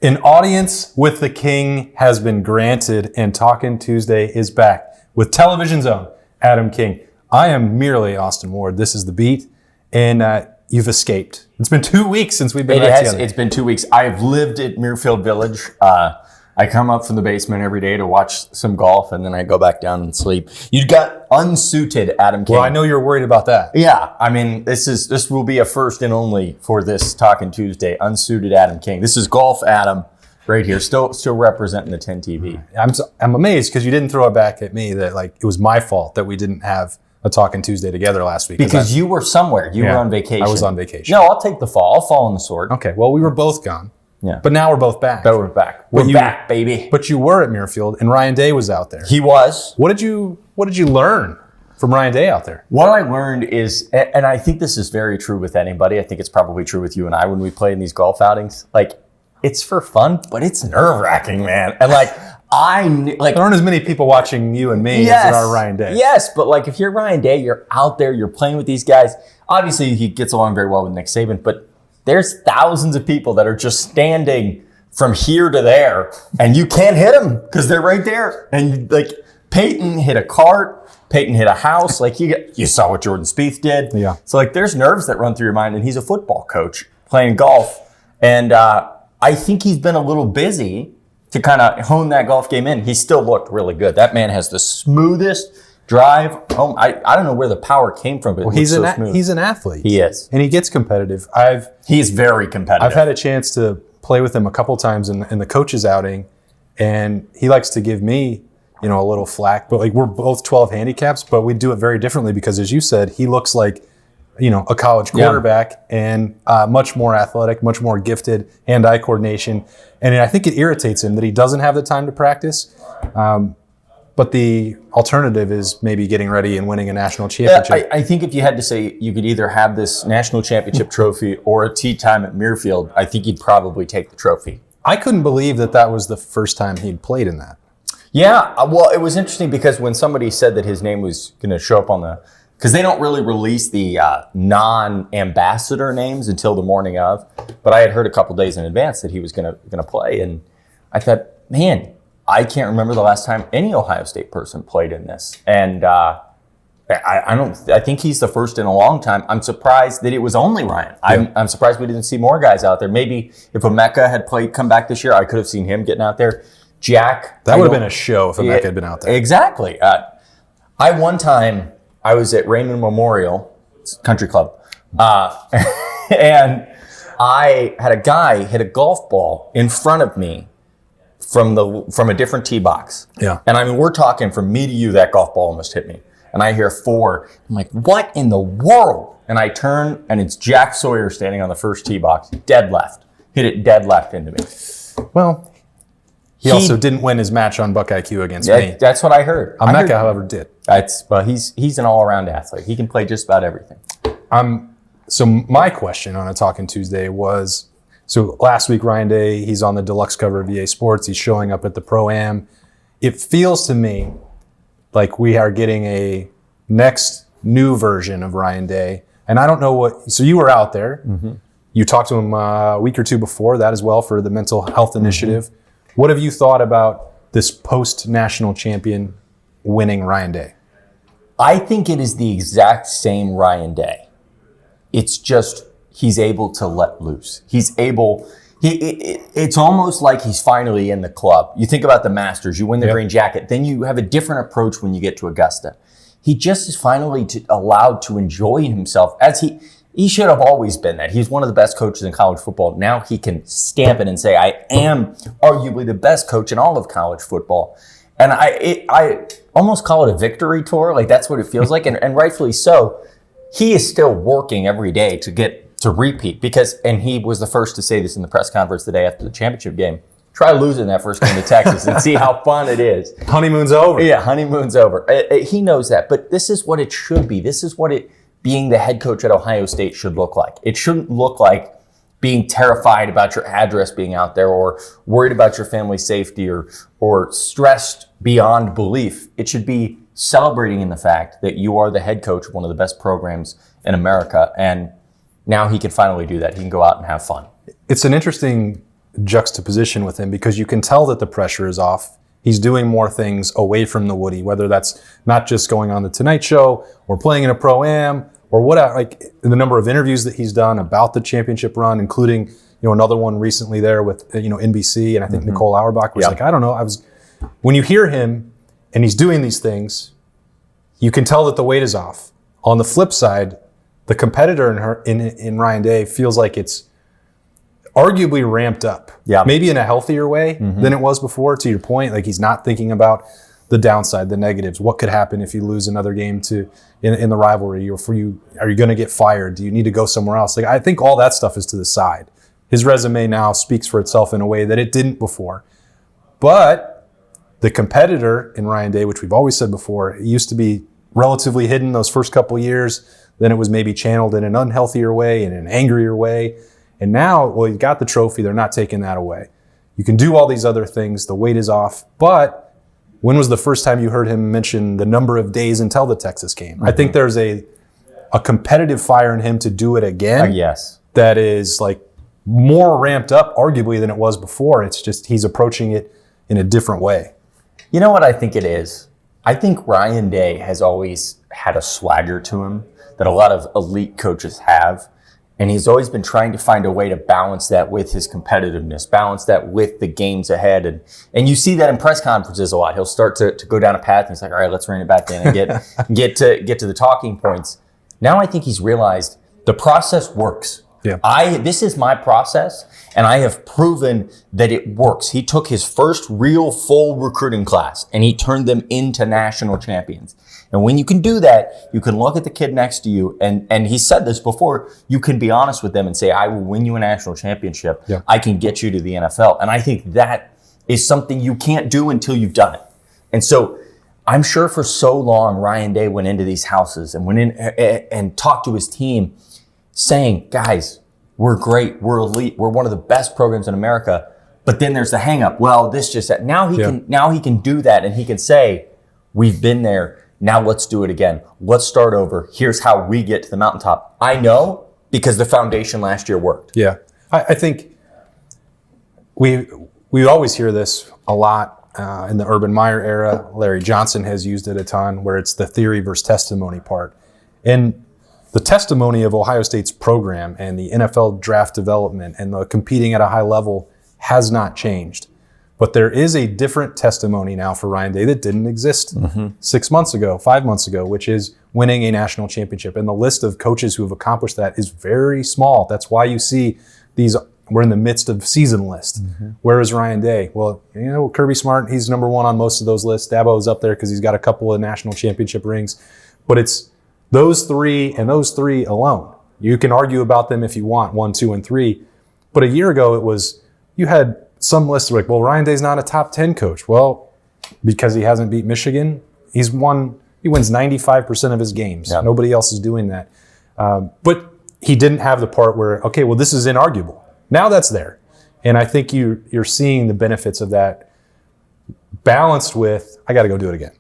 An audience with the king has been granted, and Talkin' Tuesday is back with television's own Adam King. I am merely Austin Ward. This is The Beat, and you've escaped. It's been 2 weeks since we've been together. It's been 2 weeks. I've lived at Muirfield Village. I come up from the basement every day to watch some golf, and then I go back down and sleep. You got unsuited Adam King. Well, I know you're worried about that. Yeah, I mean, this will be a first and only for this Talkin' Tuesday. Unsuited Adam King. This is Golf Adam right here, still representing the 10 TV. I'm amazed because you didn't throw it back at me that like it was my fault that we didn't have a Talkin' Tuesday together last week. Because you were somewhere. You were on vacation. I was on vacation. No, I'll take the fall. I'll fall on the sword. Okay, well, we were both gone. Yeah. But now we're both back. We're back. We're back, baby. But you were at Muirfield, and Ryan Day was out there. He was. What did you learn from Ryan Day out there? What I learned is, and I think this is very true with anybody. I think it's probably true with you and I when we play in these golf outings. Like, it's for fun, but it's nerve-wracking, man. And there aren't as many people watching you and me as there are Ryan Day. Yes, but like if you're Ryan Day, you're out there, you're playing with these guys. Obviously, he gets along very well with Nick Saban, but there's thousands of people that are just standing from here to there, and you can't hit them because they're right there. And like Peyton hit a cart, Peyton hit a house. Like you saw what Jordan Spieth did. Yeah. So like there's nerves that run through your mind, and he's a football coach playing golf, and I think he's been a little busy to kind of hone that golf game in. He still looked really good. That man has the smoothest drive. I don't know where the power came from, but he's an athlete. He is. And he gets competitive. He is very competitive. I've had a chance to play with him a couple times in the coaches outing, and he likes to give me, a little flack, but like we're both 12 handicaps, but we do it very differently because as you said, he looks like, a college quarterback and much more athletic, much more gifted hand-eye coordination. And I think it irritates him that he doesn't have the time to practice. But the alternative is maybe getting ready and winning a national championship. I think if you had to say you could either have this national championship trophy or a tee time at Muirfield, I think you'd probably take the trophy. I couldn't believe that was the first time he'd played in that. Yeah, well, it was interesting because when somebody said that his name was going to show up on because they don't really release the non-ambassador names until the morning of, but I had heard a couple days in advance that he was going to play, and I thought, man, I can't remember the last time any Ohio State person played in this. And I think he's the first in a long time. I'm surprised that it was only Ryan. I'm surprised we didn't see more guys out there. Maybe if Emeka had come back this year, I could have seen him getting out there. Jack. That would have been a show if Emeka had been out there. Exactly. One time I was at Raymond Memorial Country Club, and I had a guy hit a golf ball in front of me from a different tee box. Yeah. And I mean, we're talking from me to you, that golf ball almost hit me. And I hear 4. I'm like, what in the world? And I turn, and it's Jack Sawyer standing on the first tee box, dead left. Hit it dead left into me. Well, he also didn't win his match on Buckeye Q against me. That's what I heard. Emeka, however, did. He's an all-around athlete. He can play just about everything. So my question on a Talkin' Tuesday was, so last week, Ryan Day, he's on the deluxe cover of EA Sports. He's showing up at the Pro-Am. It feels to me like we are getting a next new version of Ryan Day. And I don't know so you were out there. Mm-hmm. You talked to him a week or two before that as well for the mental health initiative. Mm-hmm. What have you thought about this post-national champion winning Ryan Day? I think it is the exact same Ryan Day. It's just he's able to let loose. It's almost like he's finally in the club. You think about the Masters, you win the green jacket, then you have a different approach when you get to Augusta. He just is finally allowed to enjoy himself as he should have always been that. He's one of the best coaches in college football. Now he can stamp it and say, I am arguably the best coach in all of college football. And I almost call it a victory tour. Like that's what it feels like. And rightfully so. He is still working every day to repeat and he was the first to say this in the press conference the day after the championship game. Try losing that first game to Texas and see how fun it is. Honeymoon's over. Yeah, honeymoon's over. He knows that, but this is what it should be. This is what being the head coach at Ohio State should look like. It shouldn't look like being terrified about your address being out there or worried about your family's safety or stressed beyond belief. It should be celebrating in the fact that you are the head coach of one of the best programs in America. And now he can finally do that. He can go out and have fun. It's an interesting juxtaposition with him because you can tell that the pressure is off. He's doing more things away from the Woody, whether that's not just going on the Tonight Show or playing in a Pro-Am or whatever. Like the number of interviews that he's done about the championship run, including another one recently there with NBC, and I think Nicole Auerbach was like, I don't know. When you hear him and he's doing these things, you can tell that the weight is off. On the flip side, the competitor in Ryan Day feels like it's arguably ramped up. Yeah. Maybe in a healthier way than it was before, to your point. Like he's not thinking about the downside, the negatives. What could happen if you lose another game in the rivalry? Or are you going to get fired? Do you need to go somewhere else? Like I think all that stuff is to the side. His resume now speaks for itself in a way that it didn't before. But the competitor in Ryan Day, which we've always said before, it used to be relatively hidden those first couple of years. Then it was maybe channeled in an unhealthier way, in an angrier way. And now, well, you got the trophy. They're not taking that away. You can do all these other things. The weight is off. But when was the first time you heard him mention the number of days until the Texas game? I think there's a competitive fire in him to do it again. Yes. That is like more ramped up, arguably, than it was before. It's just he's approaching it in a different way. You know what I think it is? I think Ryan Day has always had a swagger to him that a lot of elite coaches have. And he's always been trying to find a way to balance that with his competitiveness, balance that with the games ahead. And you see that in press conferences a lot. He'll start to go down a path and he's like, all right, let's rein it back in and get to the talking points. Now I think he's realized the process works. Yeah. This is my process, and I have proven that it works. He took his first real full recruiting class, and he turned them into national champions. And when you can do that, you can look at the kid next to you, and he said this before, you can be honest with them and say, I will win you a national championship. Yeah. I can get you to the NFL. And I think that is something you can't do until you've done it. And so I'm sure for so long, Ryan Day went into these houses and went in and talked to his team saying, guys, we're great, we're elite, we're one of the best programs in America. But then there's the hang up. Well, this just that. Now he can do that, and he can say, we've been there. Now let's do it again. Let's start over. Here's how we get to the mountaintop. I know because the foundation last year worked. Yeah. I think we always hear this a lot in the Urban Meyer era. Larry Johnson has used it a ton, where it's the theory versus testimony part. And the testimony of Ohio State's program and the NFL draft development and the competing at a high level has not changed. But there is a different testimony now for Ryan Day that didn't exist 6 months ago, 5 months ago, which is winning a national championship. And the list of coaches who have accomplished that is very small. That's why you see we're in the midst of season list. Where is Ryan Day? Well, Kirby Smart, he's number one on most of those lists. Dabo's up there because he's got a couple of national championship rings. But it's those three and those three alone. You can argue about them if you want, 1, 2, and 3. But a year ago, it was, you had some lists like, well, Ryan Day's not a top 10 coach. Well, because he hasn't beat Michigan, he wins 95% of his games. Yeah. Nobody else is doing that. But he didn't have the part where, okay, well, this is inarguable. Now that's there. And I think you're seeing the benefits of that balanced with, I got to go do it again.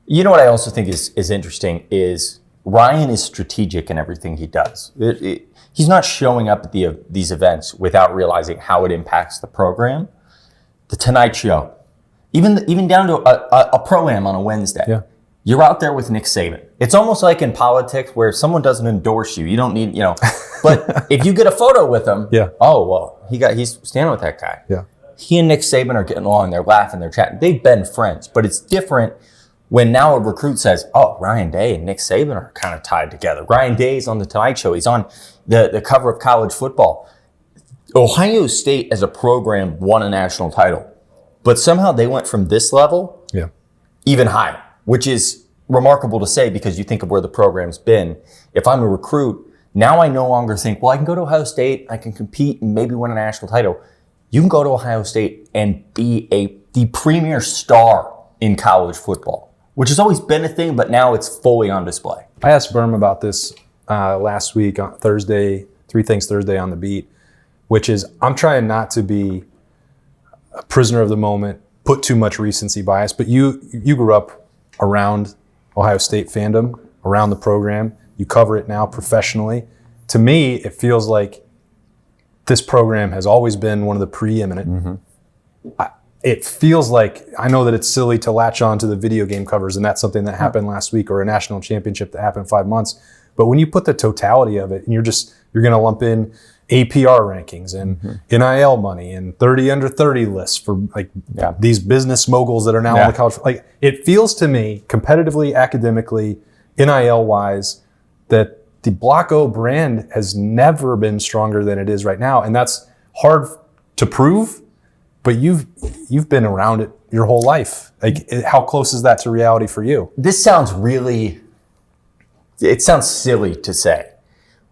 You know what I also think is interesting is Ryan is strategic in everything he does. He's not showing up at these events without realizing how it impacts the program. The Tonight Show, even down to a Pro-Am on a Wednesday. Yeah. You're out there with Nick Saban. It's almost like in politics where if someone doesn't endorse you, you don't need, but if you get a photo with him, oh, well, he's standing with that guy. Yeah. He and Nick Saban are getting along. They're laughing. They're chatting. They've been friends, but it's different when now a recruit says, oh, Ryan Day and Nick Saban are kind of tied together. Ryan Day's on the Tonight Show. He's on the cover of College Football. Ohio State as a program won a national title, but somehow they went from this level even higher, which is remarkable to say because you think of where the program's been. If I'm a recruit, now I no longer think, well, I can go to Ohio State, I can compete and maybe win a national title. You can go to Ohio State and be the premier star in college football, which has always been a thing, but now it's fully on display. I asked Berm about this last week on Thursday, 3 Things Thursday on the Beat, which is I'm trying not to be a prisoner of the moment, put too much recency bias, but you grew up around Ohio State fandom, around the program. You cover it now professionally. To me, it feels like this program has always been one of the preeminent. It feels like, I know that it's silly to latch on to the video game covers, and that's something that happened last week, or a national championship that happened 5 months. But when you put the totality of it, and you're going to lump in APR rankings and NIL money and 30 under 30 lists for these business moguls that are now on the college. Like, it feels to me, competitively, academically, NIL wise, that the Block O brand has never been stronger than it is right now. And that's hard to prove, but you've been around it your whole life. Like, how close is that to reality for you? This sounds it sounds silly to say,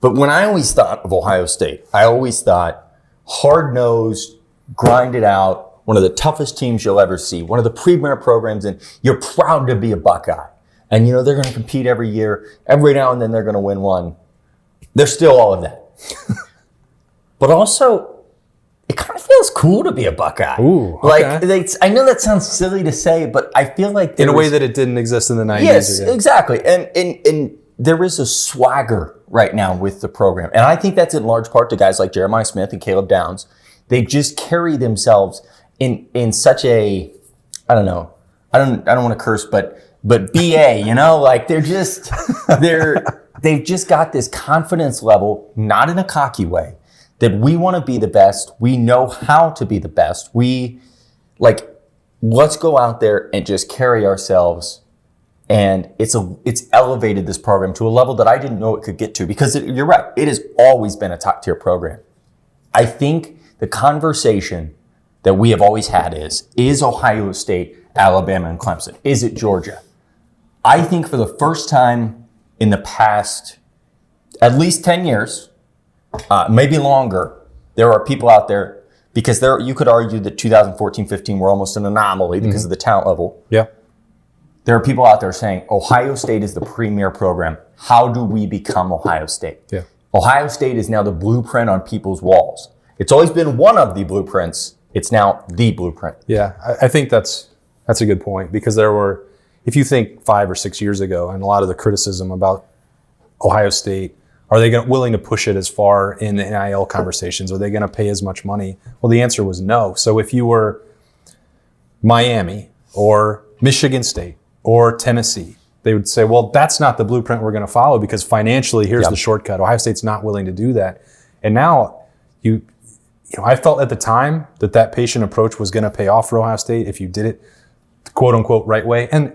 but when I always thought of Ohio State, I always thought hard-nosed, grind it out, one of the toughest teams you'll ever see, one of the premier programs, and you're proud to be a Buckeye. And, they're going to compete every year. Every now and then they're going to win one. They're still all of that. But also, it kind of feels cool to be a Buckeye. Ooh, okay. I know that sounds silly to say, but I feel like in a way that it didn't exist in the 90s. Yes, exactly. And there is a swagger right now with the program. And I think that's in large part to guys like Jeremiah Smith and Caleb Downs. They just carry themselves in such a, I don't know, I don't want to curse, but BA, like they've just got this confidence level, not in a cocky way, that we want to be the best. We know how to be the best. Let's go out there and just carry ourselves. And it's elevated this program to a level that I didn't know it could get to, because you're right. It has always been a top tier program. I think the conversation that we have always had is Ohio State, Alabama, and Clemson? Is it Georgia? I think for the first time in the past at least 10 years, maybe longer, there are people out there, because you could argue that 2014-15 were almost an anomaly because of the talent level. Yeah. There are people out there saying, Ohio State is the premier program. How do we become Ohio State? Yeah. Ohio State is now the blueprint on people's walls. It's always been one of the blueprints. It's now the blueprint. Yeah, I think that's a good point, because there were, if you think 5 or 6 years ago, and a lot of the criticism about Ohio State, are they willing to push it as far in the NIL conversations? Are they going to pay as much money? Well, the answer was no. So if you were Miami or Michigan State or Tennessee, they would say, well, that's not the blueprint we're going to follow, because financially, here's the shortcut. Ohio State's not willing to do that. And now I felt at the time that patient approach was going to pay off for Ohio State if you did it, quote unquote, right way. And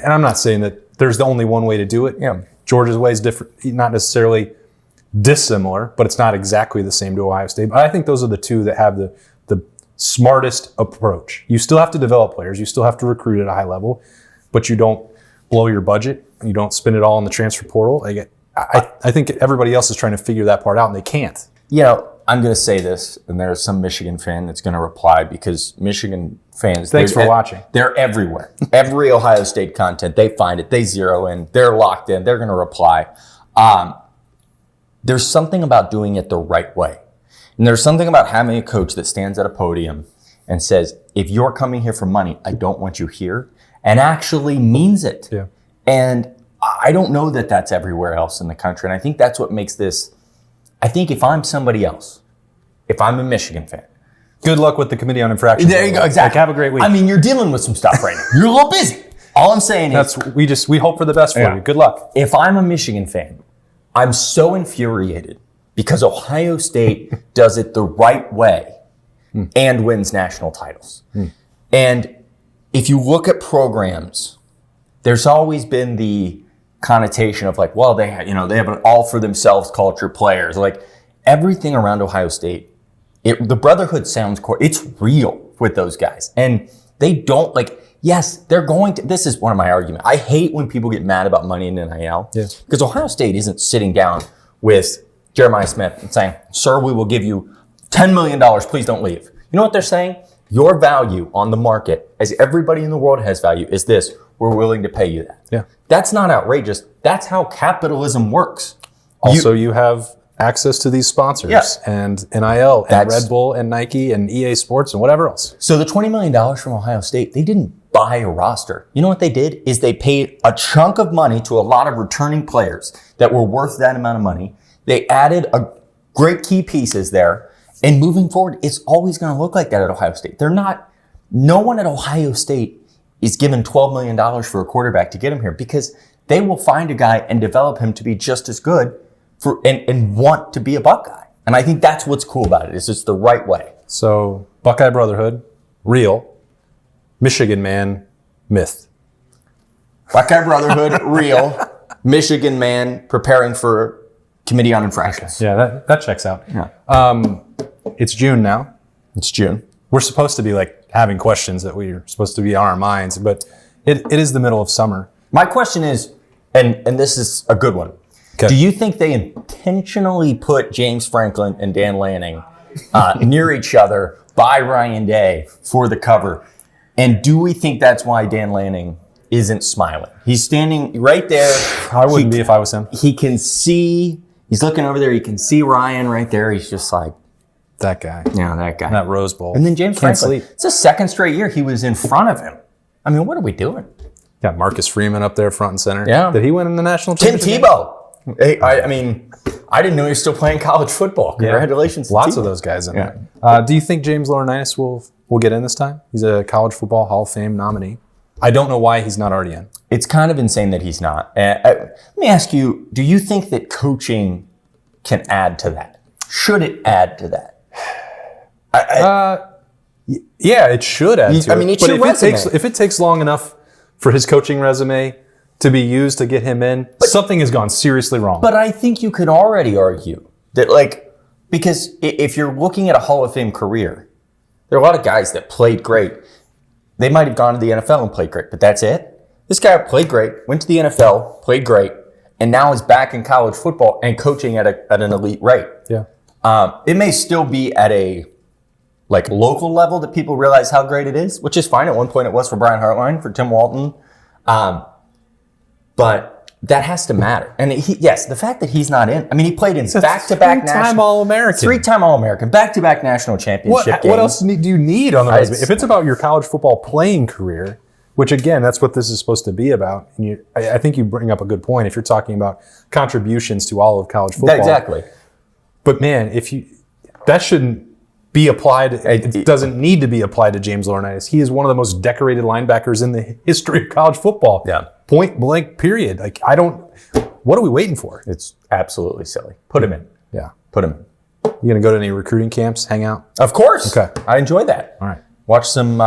I'm not saying that there's the only one way to do it. Yeah. Georgia's way is different, not necessarily dissimilar, but it's not exactly the same to Ohio State. But I think those are the two that have the smartest approach. You still have to develop players. You still have to recruit at a high level, but you don't blow your budget. You don't spend it all in the transfer portal. I think everybody else is trying to figure that part out, and they can't. I'm going to say this, and there's some Michigan fan that's going to reply, because Michigan fans... Thanks for watching. They're everywhere. Every Ohio State content, they find it, they zero in, they're locked in, they're going to reply. There's something about doing it the right way. And there's something about having a coach that stands at a podium and says, if you're coming here for money, I don't want you here, and actually means it. Yeah. And I don't know that that's everywhere else in the country. And I think that's what makes this... I think if I'm somebody else, if I'm a Michigan fan... Good luck with the Committee on Infractions. There you go, exactly. Have a great week. I mean, you're dealing with some stuff right now. You're a little busy. All I'm saying is... We hope for the best for you. Good luck. If I'm a Michigan fan, I'm so infuriated because Ohio State does it the right way and wins national titles. And if you look at programs, there's always been the connotation of like, well, they have an all for themselves culture, players, like everything around Ohio State. The brotherhood sounds core. It's real with those guys, and they don't yes, they're going to. This is one of my arguments. I hate when people get mad about money in NIL, because Ohio State isn't sitting down with Jeremiah Smith and saying, "Sir, we will give you $10 million. Please don't leave." You know what they're saying? Your value on the market, as everybody in the world has value, is this. We're willing to pay you that. Yeah. That's not outrageous. That's how capitalism works. Also, you have access to these sponsors and NIL and Red Bull and Nike and EA Sports and whatever else. So the $20 million from Ohio State, they didn't buy a roster. You know what they did is they paid a chunk of money to a lot of returning players that were worth that amount of money. They added a great key pieces there, And moving forward, it's always going to look like that at Ohio State. No one at Ohio State is given $12 million for a quarterback to get him here because they will find a guy and develop him to be just as good and want to be a Buckeye. And I think that's what's cool about it, is it's the right way. So Buckeye Brotherhood, real. Michigan man, myth. Buckeye Brotherhood, real. Michigan man preparing for Committee on Infractions. Yeah, that checks out. Yeah. It's June now. It's June. We're supposed to be like having questions that we're supposed to be on our minds, but it is the middle of summer. My question is, and this is a good one. Okay. Do you think they intentionally put James Franklin and Dan Lanning near each other by Ryan Day for the cover? And do we think that's why Dan Lanning isn't smiling? He's standing right there. I wouldn't be if I was him. He can see, he's looking over there. You can see Ryan right there. He's just like, That guy. yeah, that guy. That Rose Bowl. And then James Can't Franklin. sleep. It's the second straight year he was in front of him. I mean, what are we doing? Got Marcus Freeman up there front and center. Yeah. Did he win in the national Tim championship? Tebow. Hey, I mean, I didn't know he was still playing college football. Congratulations to Lots Tebow. of those guys in Yeah. there. Do you think James Laurinaitis will get in this time? He's a college football Hall of Fame nominee. I don't know why he's not already in. It's kind of insane that he's not. Let me ask you, do you think that coaching can add to that? Should it add to that? Yeah, it should add to it. I mean, it's but your resume. if it takes long enough for his coaching resume to be used to get him in, something has gone seriously wrong. But I think you could already argue that, like, because if you're looking at a Hall of Fame career, there are a lot of guys that played great. They might have gone to the NFL and played great, but that's it. This guy played great, went to the NFL, played great, and now is back in college football and coaching at an elite rate. Yeah. It may still be at a local level that people realize how great it is, which is fine. At one point it was for Brian Hartline, for Tim Walton. But that has to matter. And the fact that he's not in, I mean, he played in back-to-back three-time All-American. Three-time All-American, back-to-back national championship games. What else do you need on the resume? If it's about your college football playing career, which again, that's what this is supposed to be about. And I think you bring up a good point if you're talking about contributions to all of college football. Exactly. But man, that shouldn't be applied. It doesn't need to be applied to James Laurinaitis. He is one of the most decorated linebackers in the history of college football. Yeah. Point blank, period. What are we waiting for? It's absolutely silly. Put him in. Yeah. Put him in. You going to go to any recruiting camps, hang out? Of course. Okay. I enjoy that. All right. Watch some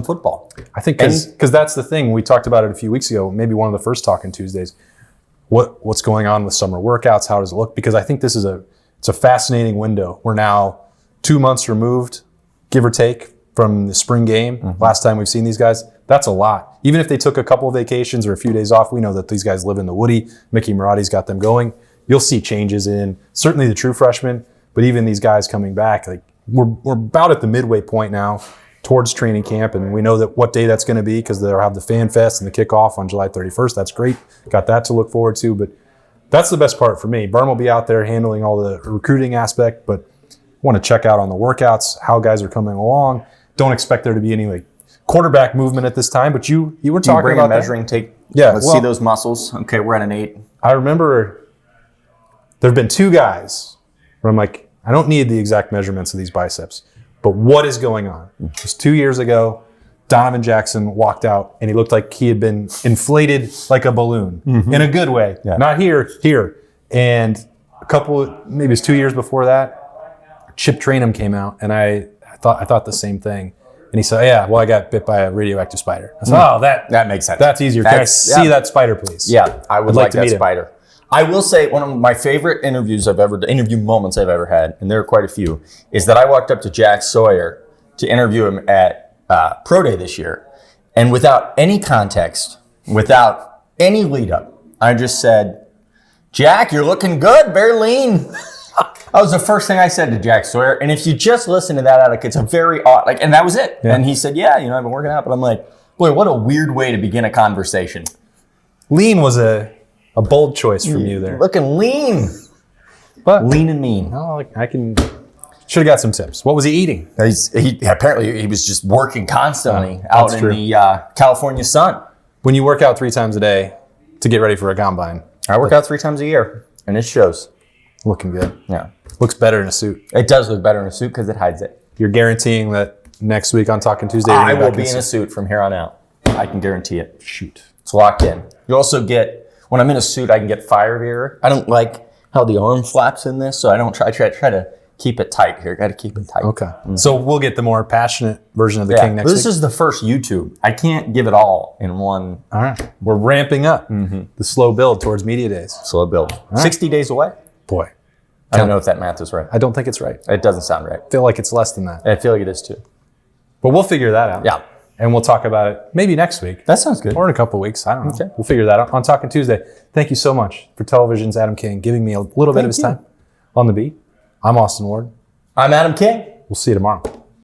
football. I think because that's the thing. We talked about it a few weeks ago, maybe one of the first Talking Tuesdays. What's going on with summer workouts? How does it look? Because I think this is it's a fascinating window. We're now 2 months removed, give or take, from the spring game. Mm-hmm. Last time we've seen these guys, that's a lot. Even if they took a couple of vacations or a few days off, we know that these guys live in the Woody. Mickey Marotti's got them going. You'll see changes in certainly the true freshmen, but even these guys coming back. We're about at the midway point now towards training camp, and we know that what day that's going to be because they'll have the Fan Fest and the kickoff on July 31st. That's great. Got that to look forward to, but that's the best part for me. Barn will be out there handling all the recruiting aspect, but I want to check out on the workouts, how guys are coming along. Don't expect there to be any quarterback movement at this time, but you were talking bring about a measuring tape. Yeah, Let's see those muscles. Okay, we're at an 8. I remember there have been 2 guys where I'm like, I don't need the exact measurements of these biceps, but what is going on? It was 2 years ago. Donovan Jackson walked out, and he looked like he had been inflated like a balloon in a good way. Yeah. Not here. And maybe it was 2 years before that, Chip Trainum came out, and I thought the same thing. And he said, yeah, well, I got bit by a radioactive spider. I said, that makes sense. That's easier. Can I see that spider, please? Yeah, I would like to that meet spider. Him. I will say one of my favorite interview moments I've ever had, and there are quite a few, is that I walked up to Jack Sawyer to interview him at Pro Day this year. And without any context, without any lead up, I just said, Jack, you're looking good, very lean. That was the first thing I said to Jack Sawyer. And if you just listen to that, it's a very odd, and that was it. Yeah. And he said, yeah, I've been working out. But I'm like, boy, what a weird way to begin a conversation. Lean was a bold choice from you there. Looking lean. But lean and mean. Should have got some tips. What was he eating? Apparently he was just working constantly out in the California sun. When you work out 3 times a day to get ready for a combine. I work out 3 times a year, and it shows. Looking good. Yeah. Looks better in a suit. It does look better in a suit because it hides it. You're guaranteeing that next week on Talking Tuesday, I will be in a suit from here on out. I can guarantee it. Shoot. It's locked in. You also get, when I'm in a suit, I can get fire here. I don't like how the arm flaps in this, so I don't try to keep it tight here. Got to keep it tight. Okay. So we'll get the more passionate version of the King next This week. is the first YouTube. I can't give it all in one. All right. We're ramping up the slow build towards media days. Slow build. 60 days away. Boy. I don't know if that math is right. I don't think it's right. It doesn't sound right. I feel like it's less than that. I feel like it is too. But we'll figure that out. Yeah. And we'll talk about it maybe next week. That sounds good. Or in a couple of weeks. I don't know. Okay. We'll figure that out on Talking Tuesday. Thank you so much for Television's Adam King giving me a little bit of his time on the beat. I'm Austin Ward. I'm Adam King. We'll see you tomorrow.